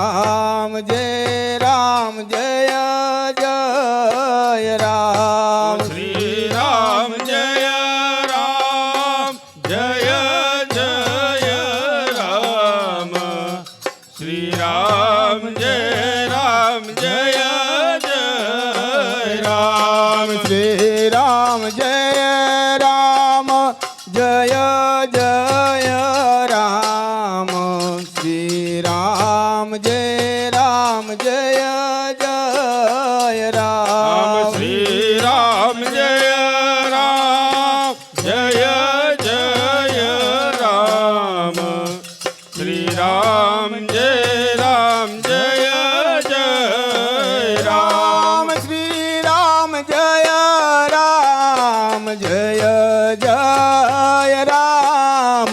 રામ જય રામ જય જય રામ શ્રી રામ જય રામ જય જય રામ શ્રી રામ જય રામ જય જય રામ શ્રી રામ જય રામ જય જય રામ શ્રી રામ જય રામ જય જય રામ શ્રી રામ જય રામ જય જય રામ શ્રી રામ જય રામ જય જય રામ શ્રી રામ જય રામ જય જય રામ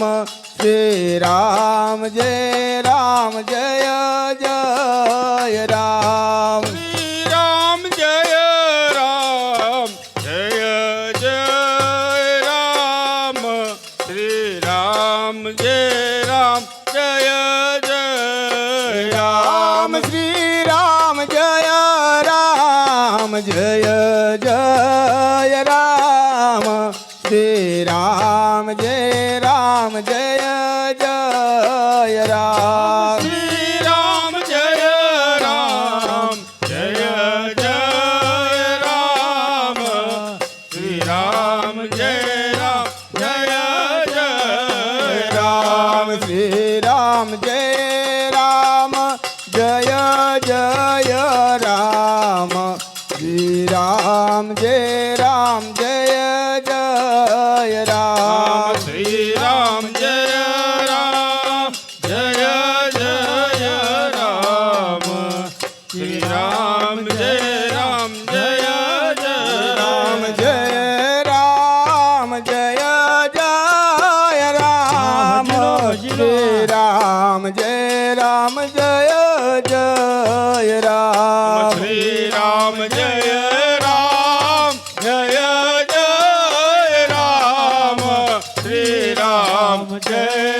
શ્રી રામ જય રામ જય જય રામ શ્રી રામ જય રામ જય જય રામ શ્રી રામ જય રામ જય જય રામ શ્રી રામ જય રામ જય જય રામ શ્રી રામ જય રામ જય જય રામ શ્રી રામ જય રામ જય જય રામ શ્રી રામ જય રામ જય જય રામ શ્રી રામ જય રામ જય જય રામ શ્રી રામ જય રામ જય જય રામ શ્રી રામ જય રામ જય જય રામ શ્રી રામ જય રામ જય જય રામ જય રામ જય જય રામ શ્રી રામ જય રામ જય જય રામ શ્રી રામ જય રામ જય જય રામ શ્રી રામ જય રામ જય જય રામ શ્રી રામ જય રામ જય જય રામ શ્રી રામ જય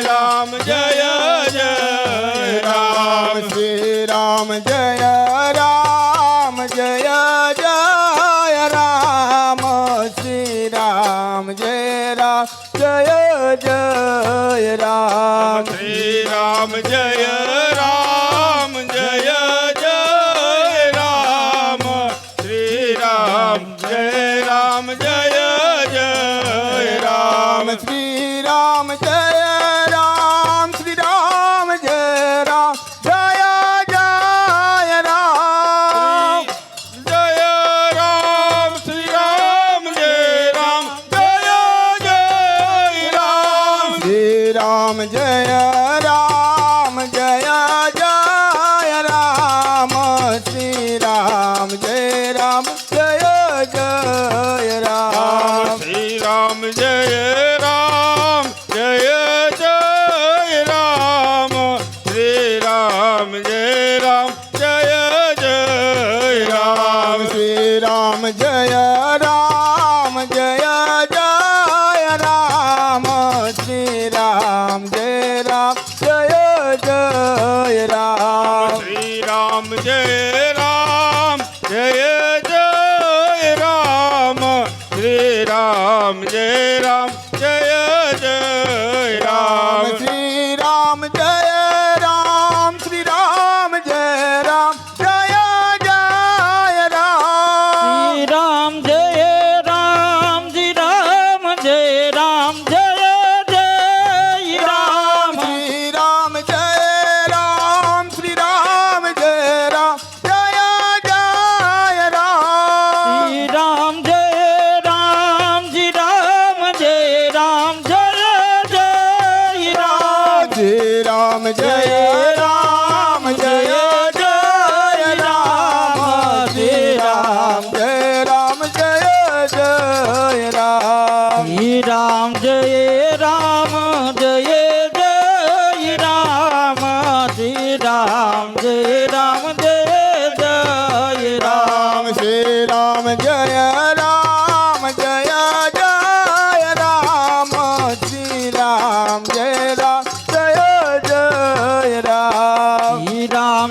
રામ જય જય રામ શ્રી રામ જય રામ જય જય રામ શ્રી રામ જય રામ જય જય રામ શ્રી રામ જય રામ શ્રી રામ જય રામ જય જય રામ જય રામ શ્રી રામ જય રામ જય જય રામ શ્રી રામ જય રામ જય જય રામ શ્રી રામ જય રામ જય જય રામ શ્રી રામ જય રામ જય જય રામ શ્રી રામ જય રામ જય જય રામ શ્રી રામ જય રામ જય જય રામ શ્રી રામ જય રામ જય જય રામ શ્રી રામ જય રામ જય જય રામ શ્રી રામ જય રામ જય જય રામ શ્રી રામ જય રામ શ્રી રામ જય રામ જય જય રામ શ્રી રામ જય રામ શ્રી રામ જય રામ જય જય રામ શ્રી રામ જય રામ શ્રી રામ જય રામ જય જય રામ શ્રી રામ જય રામ શ્રી રામ જય રામ જય જય રામ શ્રી રામ જય રામ જય જય રામ શ્રી રામ જય રામ જય જય રામ શ્રી રામ જય રામ જય જય રામ શ્રી રામ જય રામ જય જય રામ શ્રી રામ જય રામ જય જય રામ શ્રી રામ જય રામ જય જય રામ શ્રી રામ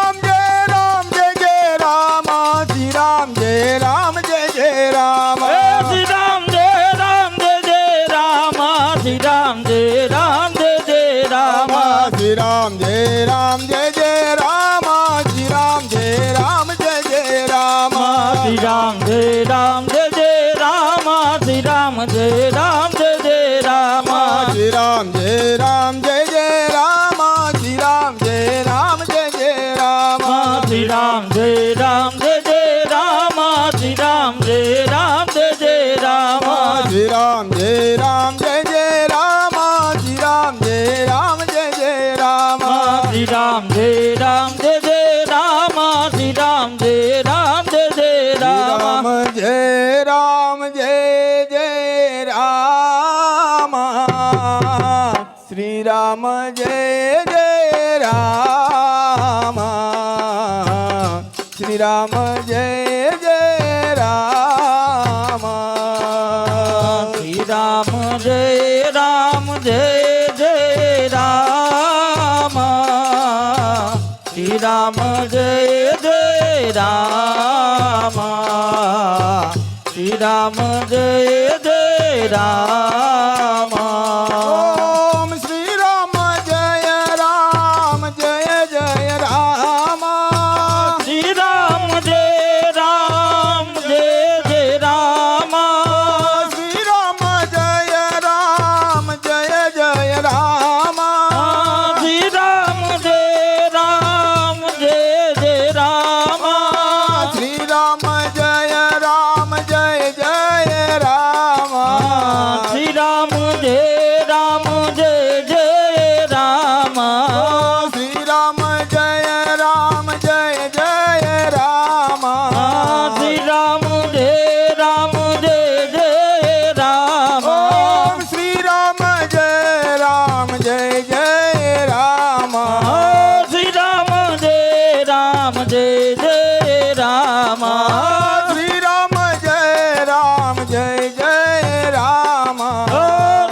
શ્રી રામ જય રામ જય જય રામ શ્રી રામ જય રામ જય જય રામ શ્રી રામ જય રામ જય જય રામ શ્રી રામ જય રામ જય જય રામ શ્રી રામ જય રામ જય જય રામ શ્રી રામ જય રામ જય જય રામ જય રામ જય જય રામ શ્રી રામ જય જય રામ શ્રી રામ જય જય રામ શ્રી રામ જય રામ જય જય રામ શ્રી રામ જય જય રામ શ્રી રામ જય જય રામ ઓમ શ્રી રામ જય રામ જય જય રામ શ્રી રામ જય રામ જય જય રામ શ્રી રામ જય રામ જય જય રામ શ્રી રામ જય રામ જય જય રામ શ્રી રામ જય રામ જય જય રામ શ્રી રામ જય રામ જય જય રામ શ્રી રામ જય રામ જય જય રામ શ્રી રામ જય રામ જય જય રામ ઓમ શ્રી રામ જય રામ જય જય રામ શ્રી રામ જય રામ જય જય રામ શ્રી રામ જય રામ જય જય રામ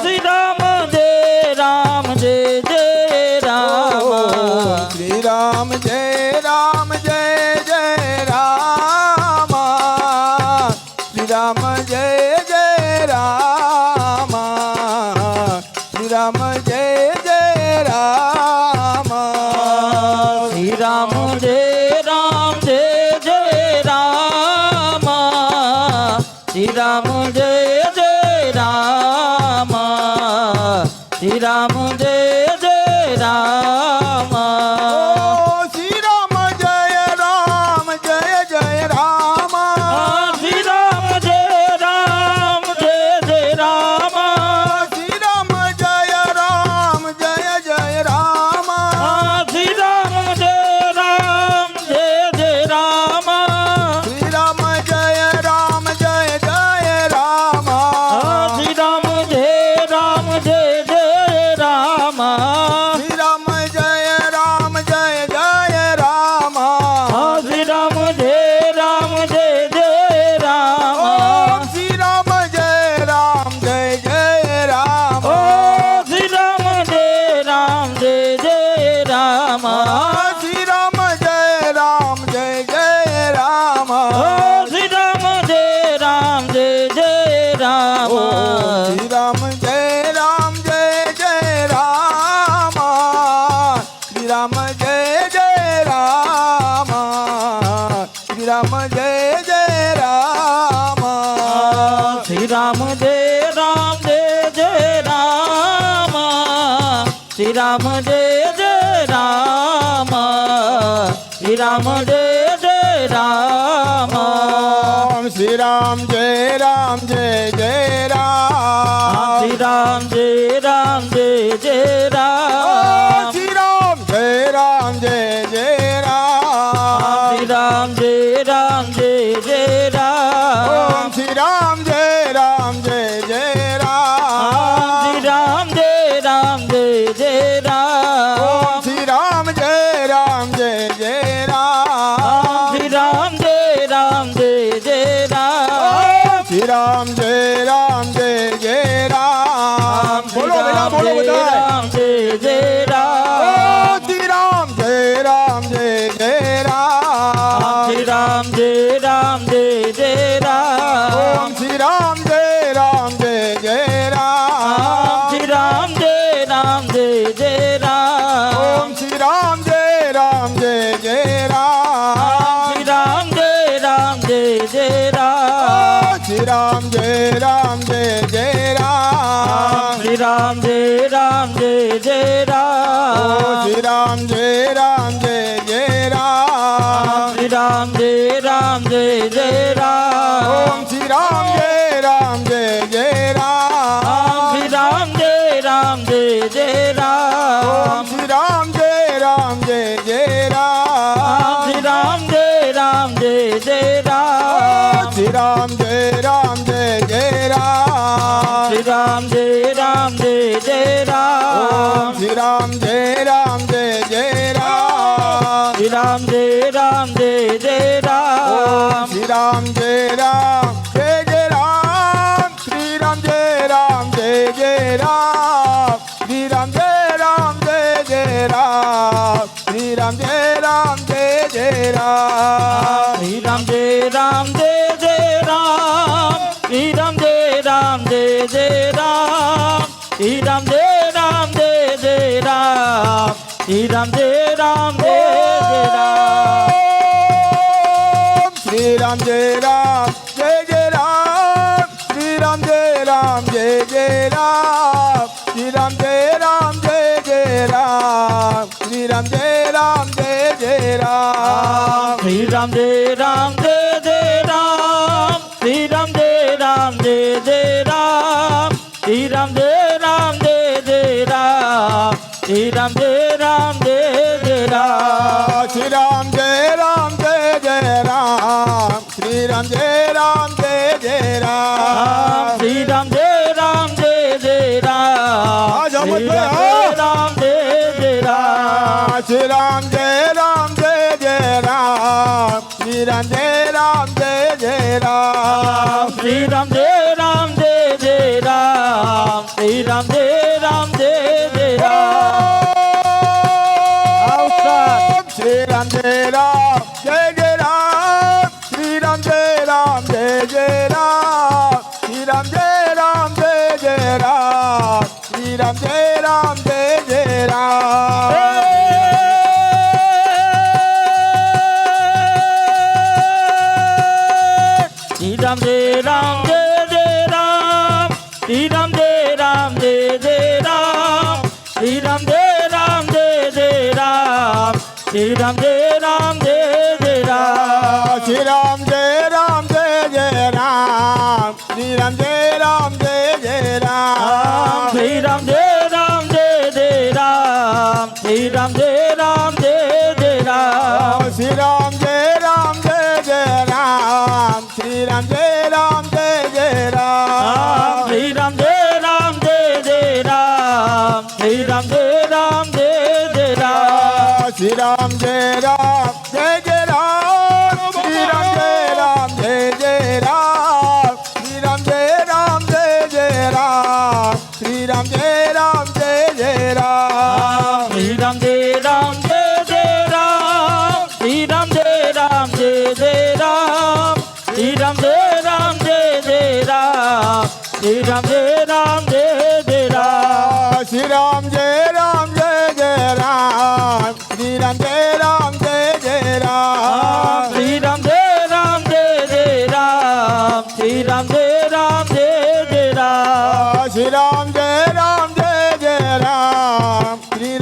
શ્રી રામ જય રામ જય જય રામ શ્રી રામ જય રામ જય જય રામ શ્રી રામ જય જય રામ શ્રી રામ જય જય રામ શ્રી રામ જય રામ જય જય રામ શ્રી રામ જય જય રામ શ્રી રામ જય જય રામ ઓ શ્રી રામ જય રામ જય જય રામ શ્રી રામ જય રામ જય જય રામ શ્રી રામ જય રામ જય જય રામ શ્રી રામ જય રામ જય જય રામ શ્રી રામ જય રામ જય જય રામ શ્રી રામ જય રામ જય જય રામ શ્રી રામ જય રામ જય જય રામ શ્રી રામ જય રામ જય જય રામ ઓમ શ્રી રામ જય રામ જય જય રામ શ્રી રામ જય રામ જય જય રામ શ્રી રામ જય રામ જય જય રામ શ્રી રામ જય રામ જય જય રામ શ્રી રામ જય રામ જય જય રામ શ્રી રામ જય જય રામ શ્રી રામ જય જય રામ શ્રી રામ જય રામ જય જય રામ શ્રી રામ જય જય રામ શ્રી રામ જય જય રામ ઓમ શ્રી રામ જય રામ જય જય રામ શ્રી રામ જય રામ જય જય રામ શ્રી રામ જય રામ જય જય રામ શ્રી રામ જય રામ જય જય રામ ઓમ શ્રી રામ જય રામ જય જય રામ શ્રી રામ જય રામ જય જય રામ ઓમ શ્રી રામ જય રામ જય જય રામ શ્રી રામ જય રામ જય જય રામ શ્રી રામ જય રામ જય જય રામ બોલો બેટા બોલો બધા રામ જય જય રામ શ્રી રામ જય રામ જય જય રામ શ્રી રામ જય રામ જય જય રામ ઓમ શ્રી રામ જય રામ જય જય રામ શ્રી રામ જય રામ જય જય રામ ઓમ શ્રી રામ જય રામ જય જય રામ શ્રી રામ જય રામ જય જય રામ શ્રી રામ જય રામ જય જય રામ શ્રી રામ જય રામ જય જય રામ શ્રી રામ જય રામ જય જય રામ રામ જય રામ ઓમ શ્રી રામ જય રામ જય જય રામ શ્રી રામ જય રામ જય રામ ઓમ શ્રી રામ જય રામ જય જય રામ શ્રી રામ જય રામ જય રામ શ્રી રામ જય રામ જય જય રામ શ્રી રામ જય રામ જય રામ શ્રી રામ જય રામ જય જય રામ શ્રી રામ જય રામ જય રામ શ્રી રામ જય રામ જય જય રામ શ્રી રામ જય રામ જય જય રામ શ્રી રામ જય રામ જય જય રામ શ્રી રામ જય રામ જય જય રામ શ્રી રામ જય રામ જય રામ શ્રી રામ જય રામ જય રામ શ્રી રામ જય રામ જય રામ શ્રી રામ જય રામ જય રામ શ્રી રામ જય રામ જય જય રામ શ્રી રામ જય રામ જય જય રામ શ્રી રામ જય રામ જય જય રામ શ્રી રામ જય રામ જય જય રામ શ્રી રામ જય રામ જય રામ શ્રી રામ જય રામ જય રામ શ્રી રામ જય રામ જય રામ શ્રી રામ જય રામ જય રામ શ્રી રામ જય રામ જય જય રામ શ્રી રામ જય રામ જય જય રામ શ્રી રામ જય રામ જય રામ જમત શ્રી રામ જય રામ જય રામ શ્રી રામ જય રામ જય જય રામ શ્રી રામ જય રામ જય જય રામ શ્રી રામ જય રામ જય રામ શ્રી રામ જય રામ જય રામ શ્રી રામ જય રામ જય જય રામ શ્રી રામ જય રામ જય જય રામ શ્રી રામ જય રામ જય જય રામ શ્રી રામ જય રામ જય જય રામ શ્રી રામ જય રામ જય રામ શ્રી રામ જય રામ જય રામ શ્રી રામ જય રામ જય રામ શ્રી રામ જય રામ જય રામ શ્રી રામ જય રામ જય જય રામ શ્રી રામ જય રામ જય જય રામ શ્રી રામ જય રામ જય રામ શ્રી રામ જય રામ જય રામ શ્રી રામ જય રામ જય જય રામ શ્રી રામ જય રામ જય જય રામ શ્રી રામ જય રામ જય રામ શ્રી રામ જય રામ જય રામ શ્રી રામ જય રામ જય જય રામ શ્રી રામ જય રામ જય જય રામ શ્રી રામ જય રામ જય જય રામ શ્રી રામ જય રામ જય જય રામ શ્રી રામ જય રામ જય રામ શ્રી રામ જય રામ જય રામ શ્રી રામ જય રામ જય રામ શ્રી રામ જય રામ જય રામ શ્રી રામ જય રામ જય જય રામ શ્રી રામ જય રામ જય જય રામ શ્રી રામ જય રામ જય રામ શ્રી રામ જય રામ જય રામ શ્રી રામ જય રામ જય જય રામ શ્રી રામ જય રામ જય જય રામ શ્રી રામ જય રામ જય રામ શ્રી રામ જય રામ જય રામ શ્રી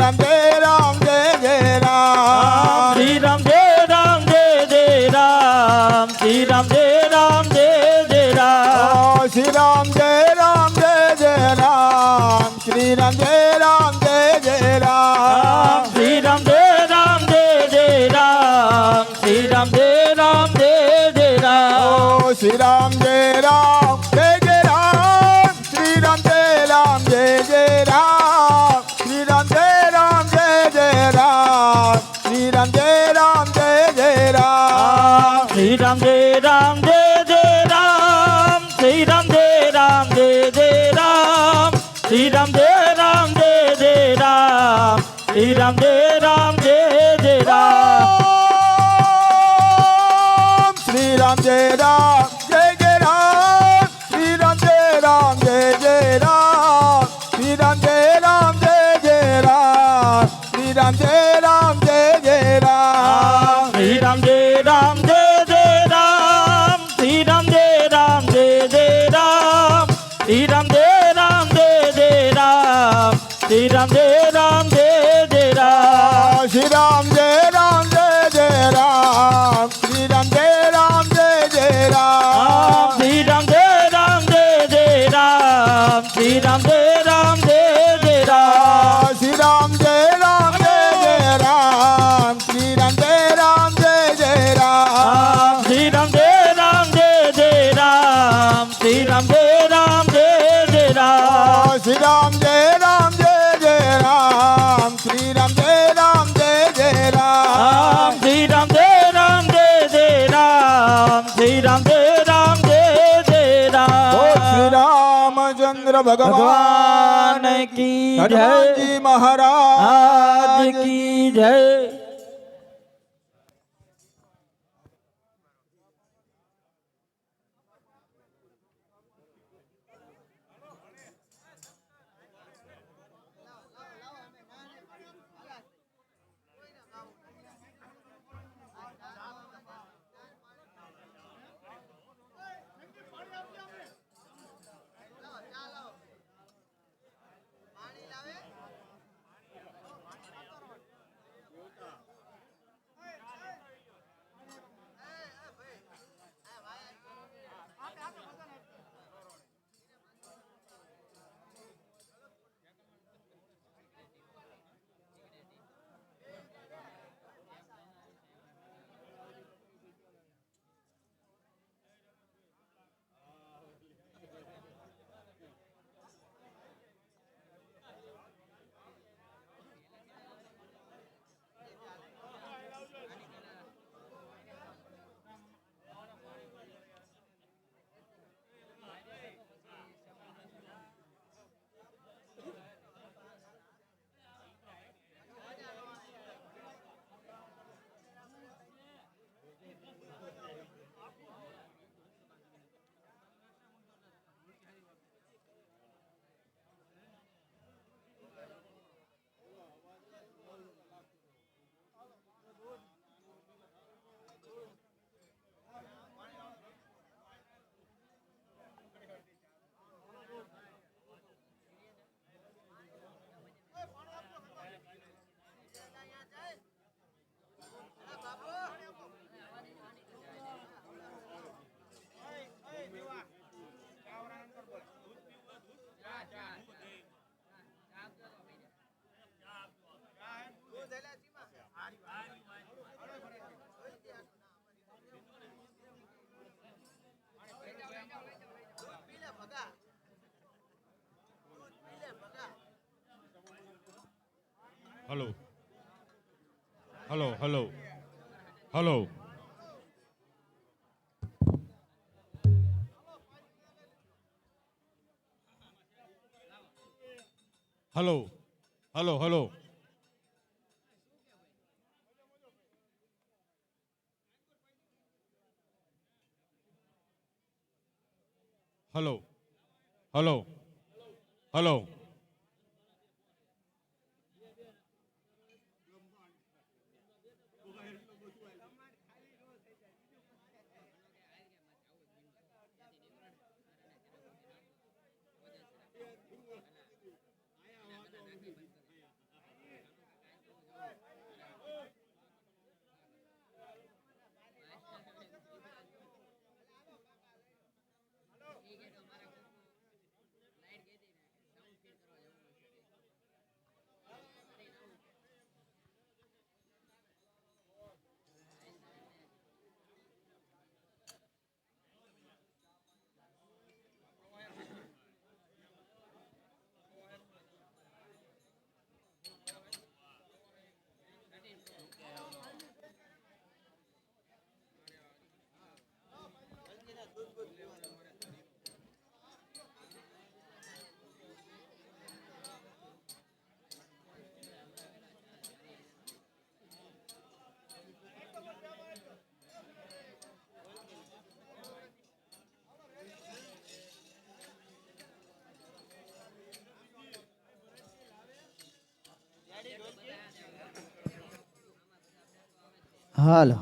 રામ જય રામ જય જય રામ શ્રી રામ જય રામ જય જય રામ શ્રી રામ જય રામ જય રામ શ્રી રામ જય રામ જય રામ શ્રી રામ જય રામ જય જય રામ શ્રી રામ જય રામ જય જય રામ શ્રી રામ જય રામ જય જય રામ શ્રી રામ જય રામ જય જય રામ શ્રી રામ જય રામ જય રામ શ્રી રામ જય રામ જય રામ શ્રી રામ જય રામ જય રામ શ્રી રામ જય રામ જય રામ શ્રી રામ જય રામ જય જય રામ શ્રી રામ જય રામ જય જય રામ શ્રી રામ જય રામ જય જય રામ શ્રી રામ જય રામ જય જય રામ શ્રી રામ જય રામ જય રામ શ્રી રામ જય રામ જય રામ શ્રી રામ જય રામ જય રામ શ્રી રામ જય રામ જય રામ શ્રી રામ જય રામ જય જય રામ શ્રી રામ જય રામ ભગવાન કી જય હનુમાનજી મહારાજ આજ કી જય Hello. Hello, hello. Hello. Hello. Hello, hello. Hello. Hello. Hello. હાલો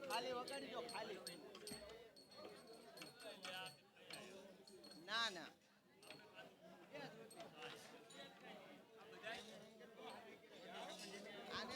ખાલી વગાડી જો ખાલી ના ના આને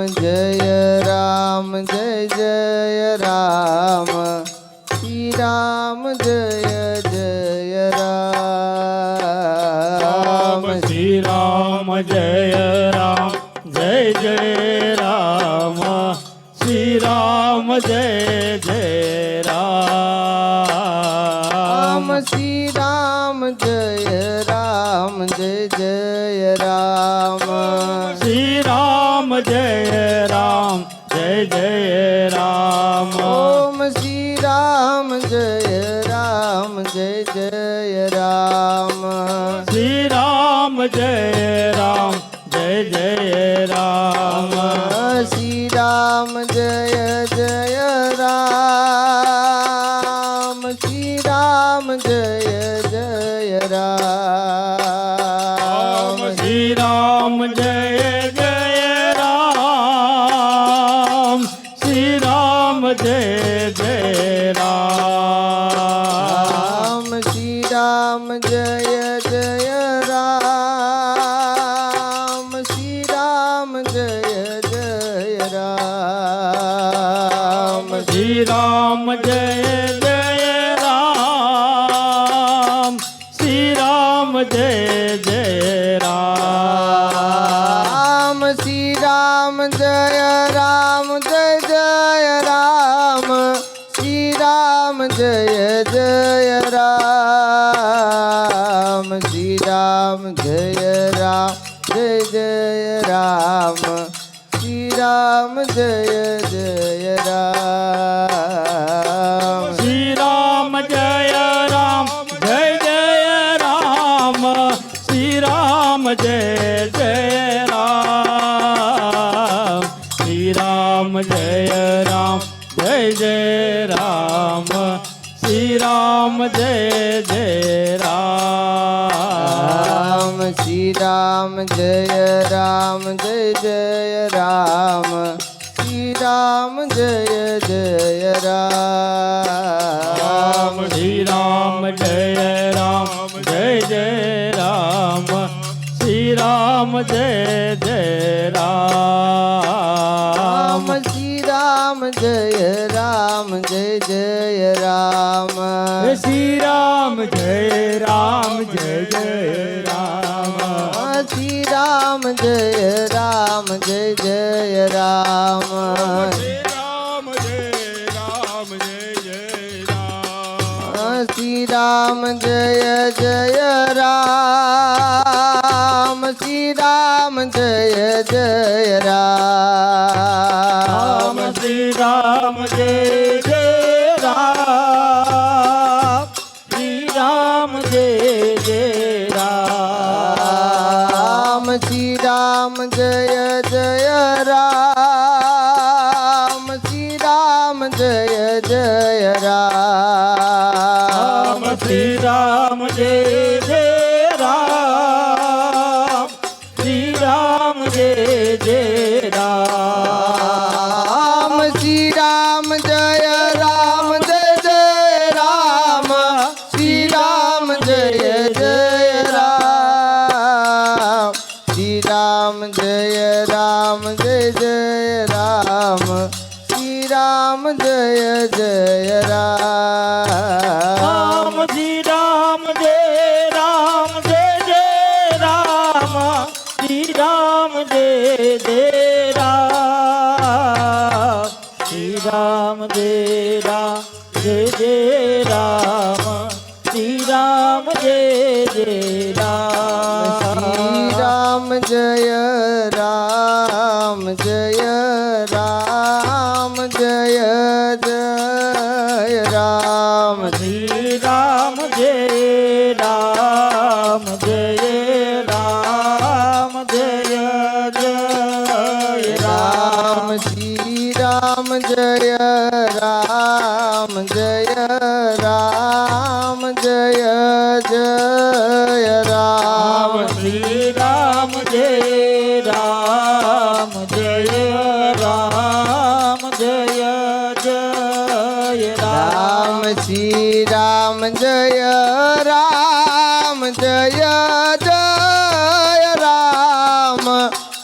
રામ જય જય રામ શ્રી રામ જય જય રામ શ્રી રામ જય રામ જય જય રામ શ્રી રામ જય જય રામ શ્રી રામ જય રામ જય જય રામ શ્રી રામ જય રામ જય જય રામ ઓમ શ્રી રામ જય રામ જય જય રામ શ્રી રામ જય રામ જય જય રામ શ્રી રામ જય જય રામ શ્રી રામ જય જય રામ શ્રી રામ જય જય રામ શ્રી રામ જય જય રામ શ્રી રામ જય જય રામ શ્રી રામ જય જય રામ શ્રી રામ જય જય રામ શ્રી રામ જય જય રામ શ્રી રામ જય રામ જય જય રામ શ્રી રામ જય જય રામ શ્રી રામ જય રામ જય જય રામ શ્રી રામ જય જય રામ શ્રી રામ જય રામ જય જય રામ શ્રી રામ જય જય રામ શ્રી રામ જય રામ જય જય રામ શ્રી રામ જય જય રામ શ્રી રામ જય રામ જય જય રામ શ્રી રામ જય જય રામ શ્રી રામ જય રામ જય જય રામ શ્રી રામ જય જય રામ શ્રી રામ જય રામ જય જય રામ શ્રી રામ જય રામ જય જય રામ શ્રી રામ જય રામ જય જય રામ શ્રી રામ જય જય રામ શ્રી રામ જય જય રામ શ્રી રામ જય જય રામ શ્રી રામ જય જય રામ શ્રી રામ જય જય રામ શ્રી રામ જય જય રામ શ્રી રામ જય જય રામ શ્રી રામ જય જય રામ શ્રી રામ જય રામ જય જય રામ શ્રી રામ જય જય રામ શ્રી રામ જય રામ જય જય રામ શ્રી રામ જય જય રામ શ્રી રામ જય રામ જય જય રામ શ્રી રામ જય જય રામ શ્રી રામ જય રામ જય જય રામ શ્રી રામ જય જય રામ શ્રી રામ જય રામ જય રામ જય જય રામ શ્રી રામ જય રામ જય રામ જય રામ જય રામ જય રામ શ્રી રામ જય રામ જય રામ જય રામ શ્રી રામ જય રામ જય રામ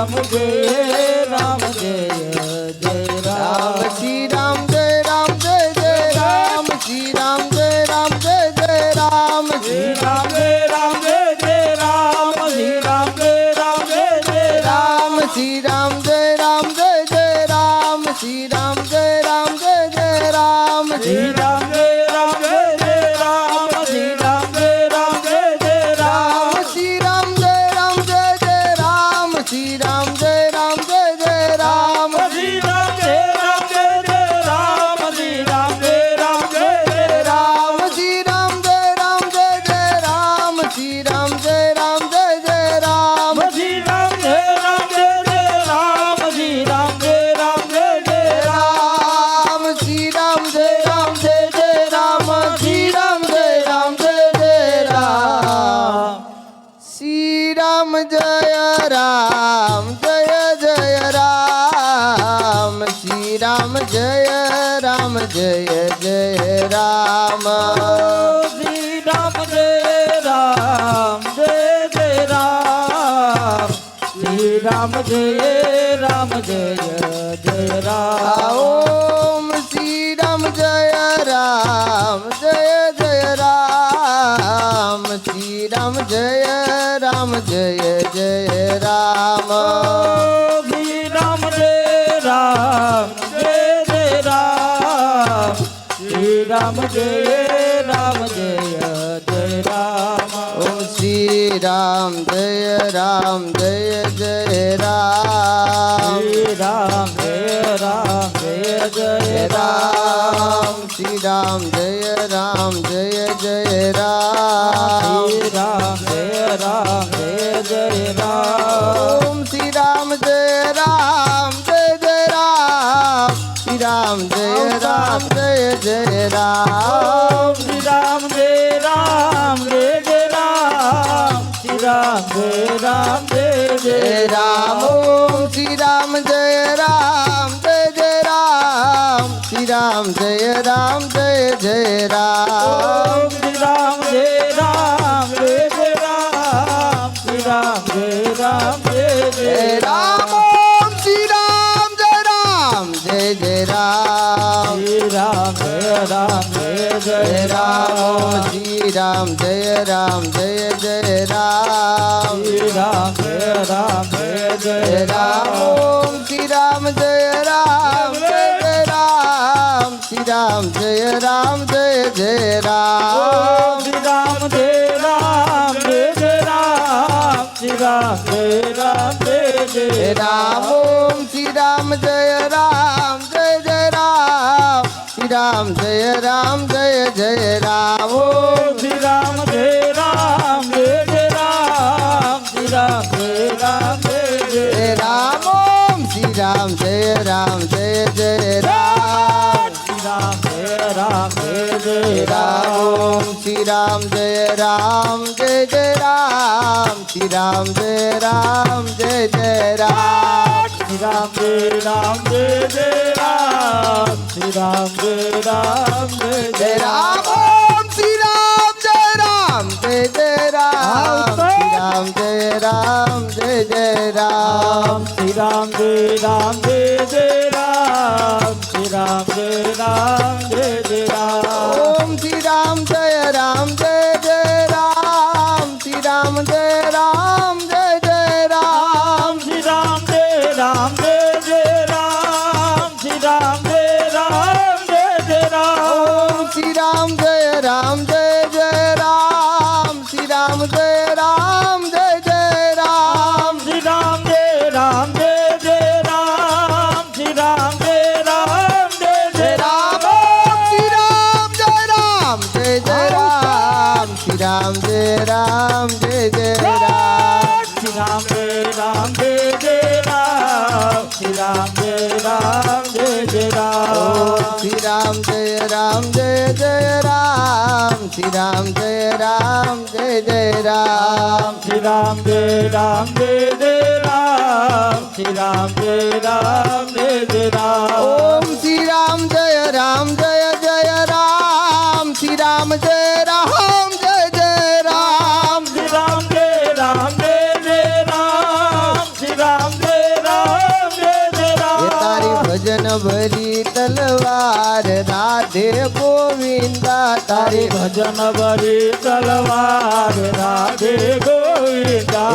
રામ જય રામ જય જય રામ શ્રી રામ જય રામ જય જય રામ શ્રી રામ જય રામ જય જય રામ શ્રી રામ જય રામ જય જય રામ શ્રી રામ જય રામ જય જય રામ રામ શ્રી રામ જય રામ જય જય રામ શ્રી રામ જય રામ જય જય રામ શ્રી રામ જય રામ જય જય રામ શ્રી રામ જય રામ જય જય રામ શ્રી રામ જય રામ જય જય રામ શ્રી રામ જય રામ જય જય રામ શ્રી રામ જય રામ જય જય રામ શ્રી રામ જય રામ જય જય રામ રામ શ્રી રામ જય રામ જય જય રામ શ્રી રામ જય રામ જય જય રામ શ્રી રામ જય રામ જય જય રામ શ્રી રામ જય રામ જય જય રામ રામ શ્રી રામ જય રામ જય જય રામ શ્રી રામ જય રામ જય જય રામ શ્રી રામ જય રામ જય જય રામ શ્રી રામ જય રામ જય જય રામ શ્રી રામ જય રામ જય જય રામ શ્રી રામ જય રામ જય જય રામ ઓમ શ્રી રામ જય રામ જય જય રામ શ્રી રામ જય રામ જય જય રામ શ્રી રામ જય રામ જય જય રામ શ્રી રામ જય રામ જય જય રામ ઓમ શ્રી રામ જય રામ જય જય રામ શ્રી રામ જય રામ જય જય રામ શ્રી રામ જય રામ જય જય રામ શ્રી રામ જય રામ જય જય રામ ઓમ શ્રી રામ જય રામ જય જય રામ શ્રી રામ જય રામ જય જય રામ શ્રી રામ જય રામ જય જય રામ શ્રી રામ જય રામ જય જય જય રામ ઓમ શ્રી રામ જય રામ જય જય રામ શ્રી રામ જય રામ જય જય રામ શ્રી રામ જય રામ જય જય રામ શ્રી રામ જય રામ જય જય જય રામ ઓમ શ્રી રામ જય રામ જય જય રામ શ્રી રામ જય રામ જય જય જય રામ ઓમ રામ શ્રી રામ જય રામ જય જય રામ શ્રી રામ જય રામ જય જય જય રામ રામ ઓમ શ્રી રામ જય રામ જય જય રામ શ્રી રામ જય રામ જય જય રામ શ્રી રામ જય રામ જય જય રામ શ્રી રામ જય રામ જય જય જય રામ ઓમ શ્રી રામ જય રામ જય જય રામ શ્રી રામ જય રામ જય જય રામ ઓમ શ્રી રામ જય રામ જય જય રામ શ્રી રામ જય રામ જય જય જય રામ ઓમ શ્રી રામ જય રામ જય જય રામ શ્રી રામ જય રામ જય જય જય રામ ઓમ શ્રી રામ જય રામ જય જય રામ શ્રી રામ જય રામ જય જય રામ શ્રી રામ જય રામ જય જય રામ શ્રી રામ જય રામ જય જય જય રામ ઓમ શ્રી રામ જય રામ જય જય રામ શ્રી રામ જય રામ જય જય રામ શ્રી રામ જય રામ જય જય રામ શ્રી રામ જય રામ જય જય રામ ઓમ શ્રી રામ જય રામ જય જય રામ શ્રી રામ જય રામ જય જય રામ શ્રી રામ જય રામ જય જય રામ શ્રી રામ જય રામ જય જય રામ ઓમ શ્રી રામ જય રામ જય જય રામ શ્રી રામ જય રામ જય જય રામ શ્રી રામ જય રામ જય જય રામ શ્રી રામ જય રામ જય જય જય રામ ઓમ શ્રી રામ જય રામ જય જય રામ શ્રી રામ જય રામ જય જય રામ શ્રી રામ જય રામ જય જય રામ શ્રી રામ જય રામ જય જય રામ ઓમ શ્રી રામ જય રામ જય જય રામ શ્રી રામ જય રામ જય જય રામ શ્રી રામ જય રામ જય જય રામ શ્રી રામ જય રામ જય જય રામ ઓમ શ્રી રામ જય રામ જય જય રામ શ્રી રામ જય રામ જય જય રામ શ્રી રામ જય રામ જય જય રામ શ્રી રામ જય રાધે ગોવિંદા તારી ભજન ભરી તલવાર રાધે ગોવિંદા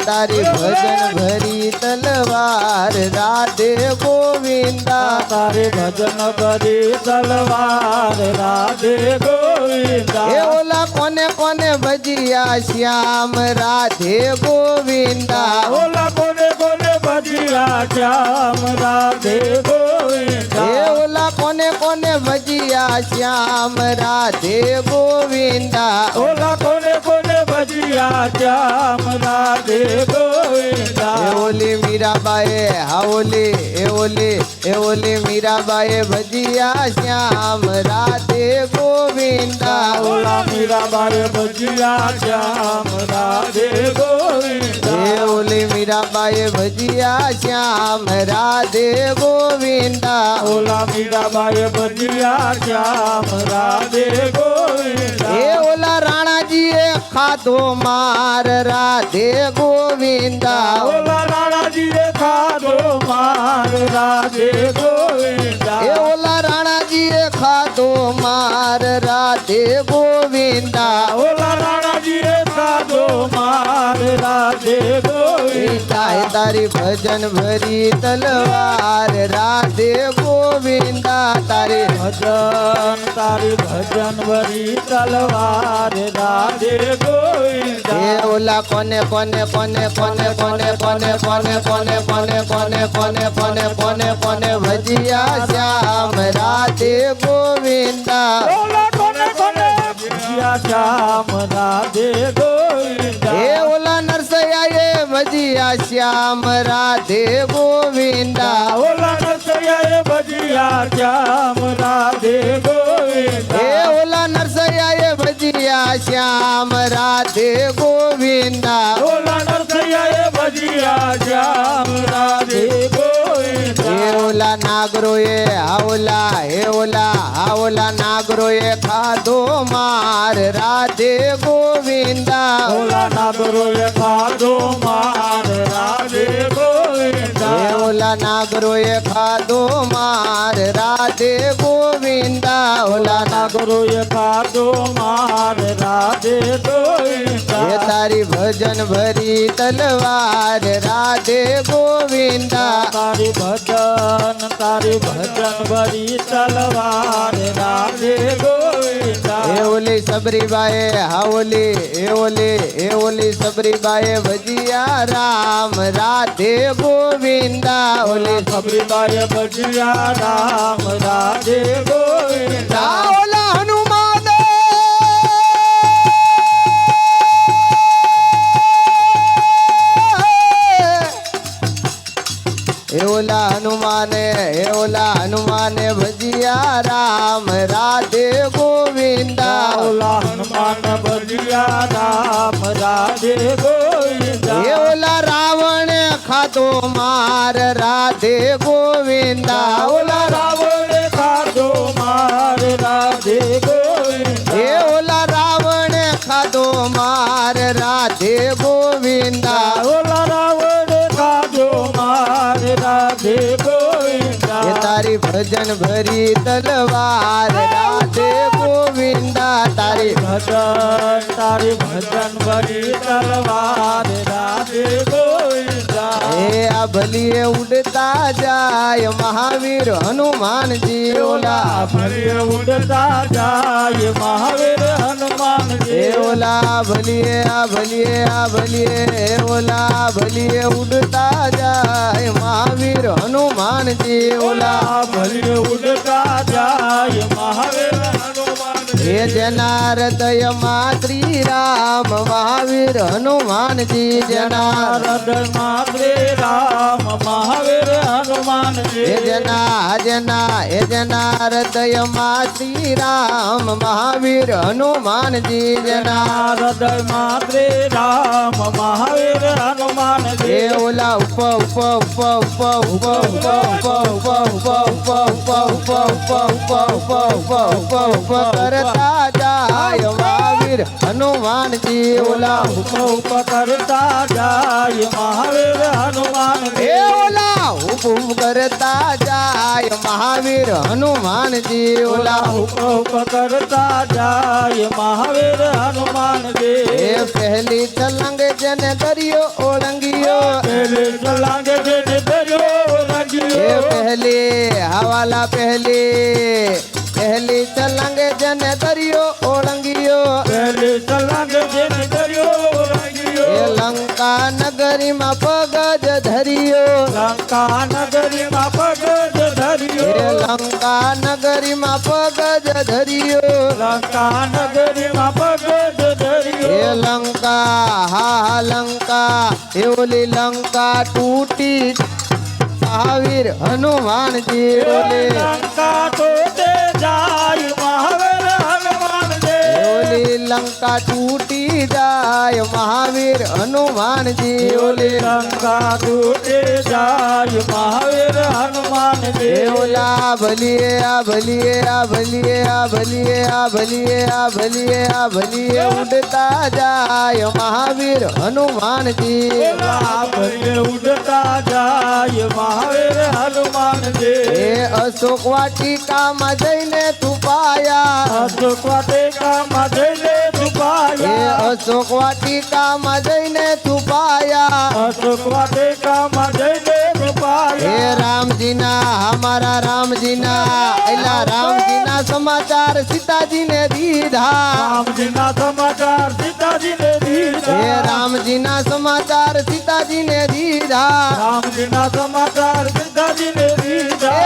તારી ભજન ભરી તલવાર રાધે ગોવિંદા તારી ભજન ભરી તલવાર રાધે ગોવિંદા એ ઓલા કોને કોને ભજિયા શ્યામ રાધે ગોવિંદા ઓલા કોને કોને ભજિયા શ્યામ રાધે ગોવિંદા એ ઓલા કોને કોને ભજિયા શ્યામ રાધે ગોવિંદા ઓલા કોને કોને ભજિયા શ્યામ રાધે ગોવિંદા એ ઓલી મીરાબાએ એ ઓલી મીરાબાએ ભજિયા શ્યામ રાધે ગોવિંદા ઓલા મીરાબાઈ ભજિયા શ્યામ રાધે ગોવિંદા એ ઓલી મીરાબાએ ભજિયા શ્યામ રાધે ગોવિંદા ઓલા મીરાબાઈ ભજિયા શ્યામ રાધે ગોવિંદા એ ઓલા રાણાજીએ ખાધો માર રાધે ગોવિંદા ઓલા રાણાજીએ ખાધો માર રાધે ગોવિંદા એ ઓલા રાણાજીએ ખાધો માર રાધે ગોવિંદા ઓલા રાણાજીએ ખાધો માર રાધે ગોવિંદા એ તારી ભજન ભરી તલવાર રાધે ગોવિંદા તારી ભજન ભરી તલવાર રાધે ગોવિંદા એ ઓલા કોને કોને કોને કોને કોને કોને કોને કોને કોને કોને કોને કોને કોને કોને ભજિયા શ્યામ રાધે ગોવિંદા ઓલા કોને કોને ભજિયા શ્યામ રાધે ગોવિંદા એ ઓલા નરસૈયાએ ભજિયા શ્યામ રાધે ગોવિંદા ઓલા નરસૈયાએ ભજિયા શ્યામ રાધે ગોવિંદા એ ઓલા નરસૈયાએ ભજિયા શ્યામ રાધે ગોવિંદા ઓલા નરસૈયાએ ભજિયા શ્યામ રાધે ગોવિંદા એ ઓલા નાગરોએ ઓલા નાગરોએ ખાધો માર રાધે ગોવિંદા ઓલા નાગરોએ ખાધો માર રાધે ગોવિંદા એ ઓલા નાગરોએ ખાધો માર રાધે ગોવિંદા ઓલા નાગરોએ ખાધો માર રાધે ગોવિંદા એ તારી ભજન ભરી તલવાર રાધે ગોવિંદા તારી ભજન ભરી તલવાર રાધે ગોવિંદા એ ઓલી સબરીબાએ એ ઓલી સબરીબાએ ભજિયા રામ રાધે ગોવિંદા ઓલી સબરીબાઈ ભજિયા રામ રાધે ગોવિંદા ઓલા હનુમાન એ ઓલા હનુમાને ભજિયા રામ રાધે ગોવિંદા ઓલા હનુમાન ભજિયા રામ રાધે ગોવિંદા એ ઓલા રાવણે ખાધો માર રાધે ગોવિંદા ઓલા રાવણે ખાધો માર રાધે ગોવિંદા એ ઓલા રાવણે ખાધો માર રાધે ગોવિંદા ઓલા રાવણે ખાધો માર રાધે ગોવિંદા એ તારી ભજન ભરી તલવાર રાધે ગોવિંદા તારી ભજન ભરી તલવાર રાધે ગોવિંદા એ આ ભલીએ ઉડતા જાય મહાવીર હનુમાનજી ઓલા ભલે ઉડતા જાય મહાવીર હનુમાનજી એ ઓલા ભલીએ ઓલા ભલીએ ઉડતા જાય મહાવીર હનુમાનજી ઓલા ભલે ઉડતા જાય મહાવીર હનુમાનજી એ જેના હૃદયમાં શ્રી રામ મહાવીર હનુમાનજી જેના હૃદયમાં શ્રી રામ મહાવીર હનુમાનજી એ જેના હૃદયમાં શ્રી રામ મહાવીર હનુમાનજી જેના હૃદયમાં શ્રી રામ મહાવીર હનુમાનજી એ ઓલા ઉપ કરતા જાય મહાવીર હનુમાનજી ઓલા હુપ કરતા જાય મહાવીર હનુમાન એ ઓલા હુકુમ કરતા જાય મહાવીર હનુમાનજી ઓલા હુપ કરતા જાય મહાવીર હનુમાન એ પહેલી છલંગ જેને દરિયો ઓળંગિયો પેલે ચલાંગે જે દરિયો એ રંગિયો પહેલી હવાલા પહેલી છલંગ જેને દરિયો ઓળંગિયો પેલે ચલાંગે જે દરિયો એ રંગિયો લંકા નગરીમાં પગ જ ધરિયો લંકા નગરીમાં પગ જ એ ધર્યો લંકા નગરીમાં પગ જ ધરિયો લંકા નગરીમાં પગ જ એ ધર્યો લંકા હા લંકા એ ઓલી લંકા તૂટી મહાવીર હનુમાનજી ઓલી લંકા તોડે જાય મહાવીર હનુમાન એ ઓલી લંકા તૂટી જાય મહાવીર હનુમાનજી ઓલી લંકા તોડે જાય મહાવીર હનુમાન એ ઓલા ભલીએ આ ભલીએ આ ભલીએ આ ભલીએ આ ભલીએ આ ભલીએ આ ભલીએ ઉડતા જાય મહાવીર હનુમાનજી ઉડતા જાય મહાવીર હનુમાન એ અશોક વાટિકામાં જઈને છુપાયા અશોક વાટિકામાં જઈને એ છુપાયા અશોક વાટિકામાં જઈને છુપાયા અશોક વાટિકામાં જઈને હે છુપાયા રામજીના હમારા રામજીના એલા રામજીના સમાચાર સીતાજીને દીધા રામજીના સમાચાર સીતાજીને હે દીધા રામજીના સમાચાર સીતાજીને દીધા રામજીના સમાચાર સીતાજીને એ દીધા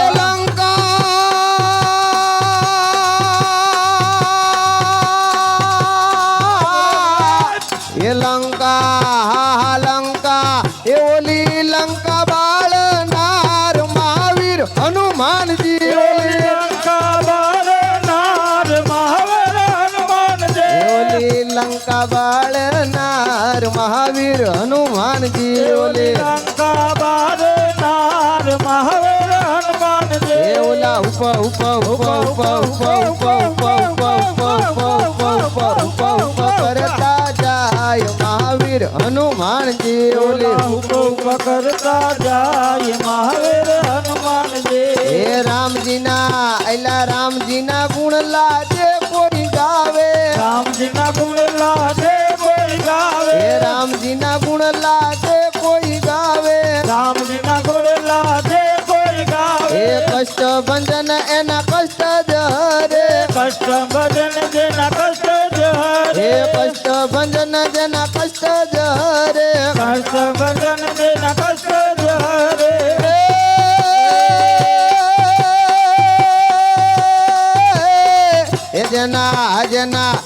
લંકા હા લંકા એ ઓલી લંકા બાળનાર મહાવીર હનુમાનજી ઓલી લંકા બાળનાર મહાવીર હનુમાન એ ઓલી લંકા બાળનાર મહાવીર હનુમાનજી ઓલી લંકા બાળનાર મહાવીર હનુમાન એ ઓલા ઉપ ઉપ ઉપ ઉપ ઉપ ઉપ ઉપ કરતા જાય મહાવીર હનુમાનજી ઓલી હુકમ કરતા જાય મહાવીર હનુમાનજી હે રામજીના એલા રામજીના ગુણ લાજે કોઈ ગાવે રામજીના ગુણ લાજે કોઈ ગાવે હે રામજીના ગુણ લાજે કોઈ ગાવે રામજીના ગુણ લાજે કોઈ ગાવે હે કષ્ટ ભંજન એના કષ્ટ જ હરે કષ્ટ ભજન જેના કષ્ટ જ હે હરે કષ્ટ ભંજન જેના કષ્ટ જ હરે કષ્ટ ભજન જેના કષ્ટ જ હરે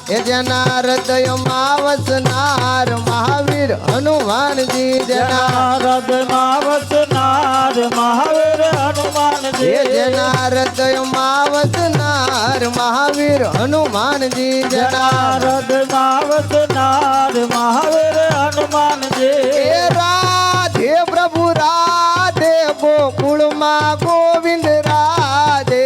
એ જેના હૃદયમાં વસનાર મહાવીર હનુમાનજી જેના હૃદયમાં વસનાર મહાવીર હનુમાનજી એ જેના હૃદયમાં વસનાર મહાવીર હનુમાનજી જેના હૃદયમાં વસનાર મહાવીર હનુમાનજી એ રાધે પ્રભુ રાધે ગોકુળમાં ગોવિંદ રાધે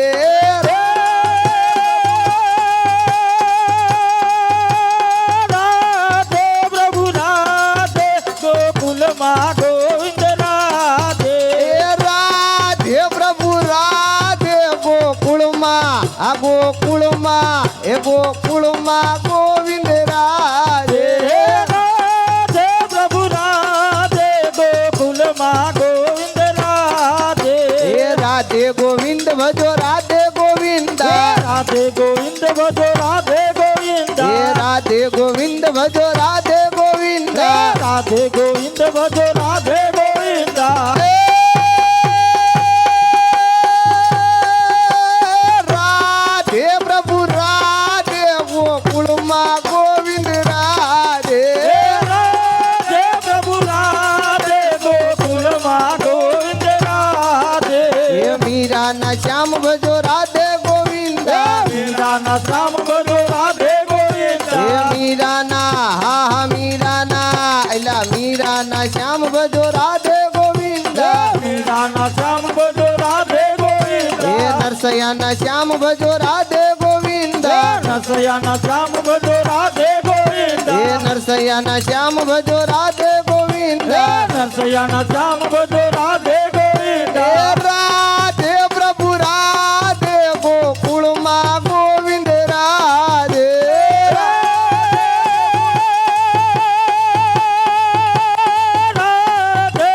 રાધે પ્રભુ રાધે ગોકુલમાં ગોવિંદ રાધે એ રાધે પ્રભુ રાધે ગોકુળમાં આ ગોકુળમાં એ ગોકુળમાં ગોવિંદ રાધે રાધે પ્રભુ રાધે ગોકુલમાં ગોવિંદ રાધે એ રાધે ગોવિંદ ભજો રાધે ગોવિંદ રાધે ગોવિંદ ભજો રાધે ગોવિંદ એ રાધે ગોવિંદ ભજો રાધે ગોવિંદ રાધે ગોવિંદ ભજો રાધે ગોવિંદ રાધે પ્રભુ રાધે ગોકુળમાં ગોવિંદ રાધે રાધે પ્રભુ રાધે ગોકુલમાં ગોવિંદ રાધે એ મીરાના શ્યામ ભજો રાધે ગોવિંદ મીરાના શ્યામ ભજો રાધે ગોવિંદ એ મીરાના હા હા મીરાના એલા મીરાના શ્યામ ભજો રાધે ગોવિંદ મીરાના શ્યામ ભજો રાધે ગોવિંદ એ નરસૈયાના શ્યામ ભજો રાધે ગોવિંદ નરસૈયાના શ્યામ ભજો રાધે ગોવિંદ એ નરસૈયાના શ્યામ ભજો રાધે ગોવિંદ નરસૈયાના શ્યામ ભજો રાધે ગોવિંદ એ રાધે પ્રભુ રાધે ગોકુળમાં ગોવિંદ રાધે રાધે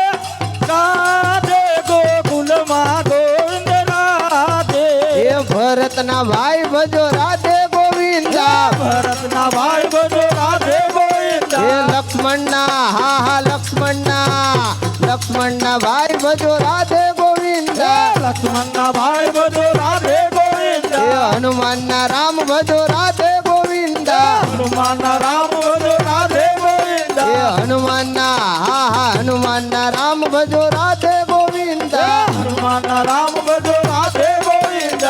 રાધે ગોકુલમાં ગોવિંદ રાધે એ ભરતના ભાઈ ભજો રાધે ગોવિંદ ભરતના ભાઈ ભજો રાધે ગોવિંદ એ લક્ષ્મણના હા હા લક્ષ્મણના ભાઈ ભજો રાધે ગોવિંદ લક્ષ્મણના ભાઈ ભજો રાધે ગોવિંદ એ હનુમાનના રામ ભજો રાધે ગોવિંદ હનુમાનના રામ ભજો રાધે ગોવિંદ એ હનુમાનના હા હા હનુમાનના રામ ભજો રાધે ગોવિંદ હનુમાનના રામ ભજો રાધે ગોવિંદ એ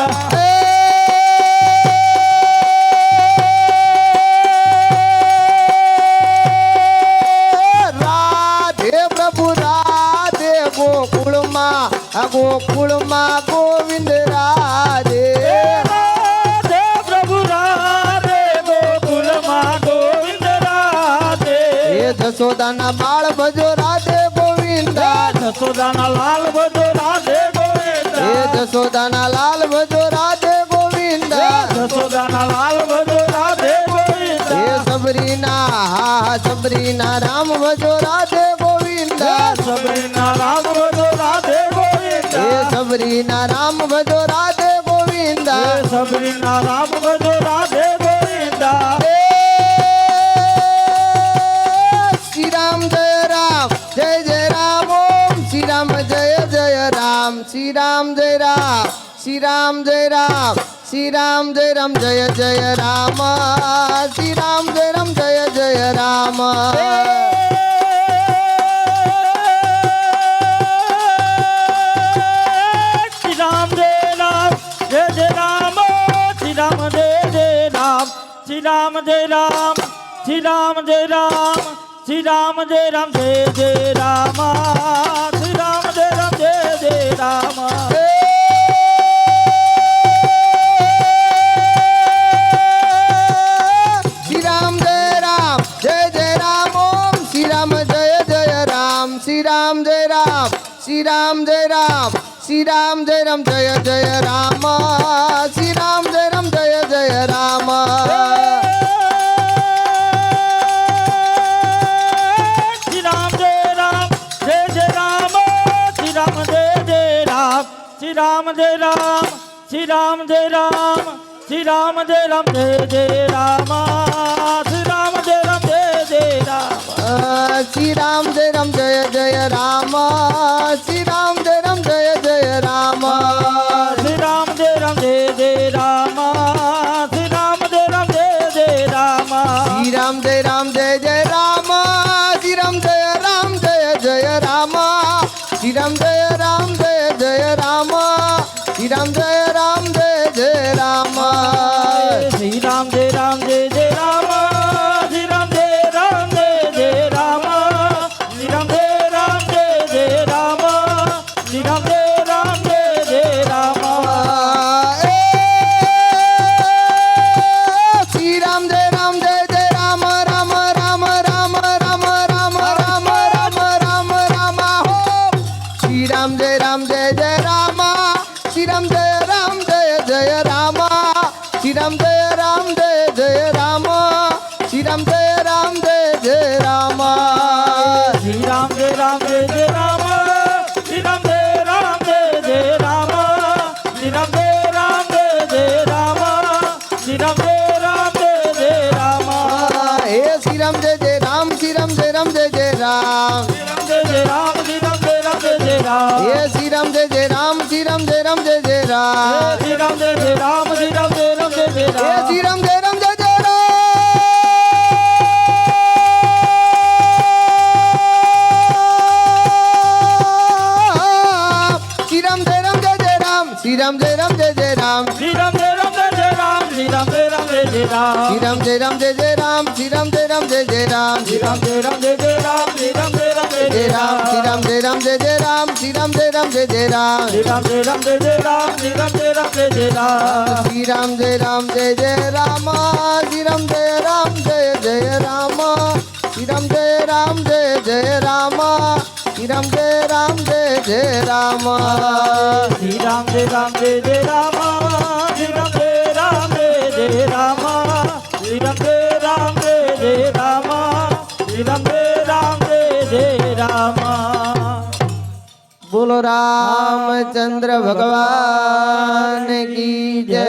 રાધે પ્રભુ રાધે ગોકુળમાં ગોવિંદ રાધે રાધે પ્રભુ રાધે ગોકુલમાં ગોવિંદ રાધે એ જશોદાના બાળ ભજો રાધે ગોવિંદ જશોદાના લાલ ભજો રાધે ગોવિંદ એ જશોદાના લાલ ભજો રાધે ગોવિંદ જશોદાના લાલ ભજો રાધે ગોવિંદ એ સબરીના હા હા સબરીના રામ ભજો રાધે ગોવિંદ સબરીના રામ ભજો રાધે ગોવિંદ એ સબરીના રામ ભજો રાધે ગોવિંદ સબરીના રામ ભજો રાધે ગોવિંદ શ્રી રામ જય રામ જય જય રામ ઓમ શ્રી રામ જય જય રામ શ્રી રામ જય રામ શ્રી રામ જય રામ શ્રી રામ જય રામ જય જય રામ શ્રી રામ જય રામ જય જય રામ શ્રી રામ જય રામ જય જય રામ શ્રી રામ જય જય રામ શ્રી રામ જય રામ શ્રી રામ જય રામ શ્રી રામ જય રામ જય જય રામ શ્રી રામ જય રામ જય જય રામ શ્રી રામ જય રામ જય જય રામ ઓમ શ્રી રામ જય જય રામ શ્રી રામ જય રામ શ્રી રામ જય રામ શ્રી રામ જય રામ જય જય રામ શ્રી રામ જય રામ જય જય રામ શ્રી રામ જય રામ જય જય રામ શ્રી રામ જય જય રામ શ્રી રામ જય રામ શ્રી રામ જય રામ શ્રી રામ જય રામ જય જય રામ શ્રી રામ જય રામ જય જય રામ શ્રી રામ જય રામ જય જય રામ શ્રી રામ જય રામ જય જય રામ શ્રી રામ જય રામ જય જય રામ શ્રી રામ જય રામ જય જય રામ શ્રી રામ જય રામ જય જય રામ શ્રી રામ જય રામ જય જય રામ શ્રી રામ જય રામ જય જય રામ શ્રી રામ જય રામ જય જય રામ શ્રી રામ જય રામ જય જય રામ શ્રી રામ જય રામ જય જય રામ શ્રી રામ જય રામ જય જય રામ શ્રી રામ જય રામ જય જય રામ શ્રી રામ જય રામ જય જય રામ રામ રામ રામ રામ રામ રામ રામ રામ રામ હો શ્રી રામ જય રામ જય જય રામ શ્રી રામ જય રામ જય જય રામ શ્રી રામ જય રામ જય જય રામ શ્રી રામ જય રામ જય જય રામ શ્રી રામ જય રામ જય જય રામ શ્રી રામ જય રામ જય જય રામ શ્રી રામ જય રામ જય જય રામ શ્રી રામ જય રામ જય જય રામ હે શ્રી રામ જય જય રામ શ્રી રામ જય રામ જય જય રામ શ્રી રામ જય જય રામ શ્રી રામ જય રામ જય જય રામ હે શ્રી રામ જય જય રામ શ્રી રામ જય રામ જય જય રામ શ્રી રામ જય જય રામ શ્રી રામ જય રામ જય જય હે રામ શ્રી રામ જય રામ જય જય રામ શ્રી રામ જય રામ જય જય રામ શ્રી રામ જય રામ જય જય રામ શ્રી રામ જય રામ જય જય રામ શ્રી રામ જય રામ જય જય રામ શ્રી રામ જય રામ જય જય રામ શ્રી રામ જય રામ જય જય રામ શ્રી રામ જય રામ જય જય રામ શ્રી રામ જય રામ જય જય રામ શ્રી રામ જય રામ જય જય રામ શ્રી રામ જય રામ જય જય રામ શ્રી રામ જય રામ જય જય રામ શ્રી રામ જય રામ જય જય રામ શ્રી રામ જય રામ જય જય રામ શ્રી રામ જય રામ જય જય રામ શ્રી રામ જય રામ જય જય રામ શ્રી રામ જય રામ જય જય રામ શ્રી રામ જય રામ જય જય રામ શ્રી રામ જય રામ જય જય રામ શ્રી રામ જય રામ જય જય રામ શ્રી રામ જય રામ જય જય રામ બોલો રામચંદ્ર ભગવાન કી જય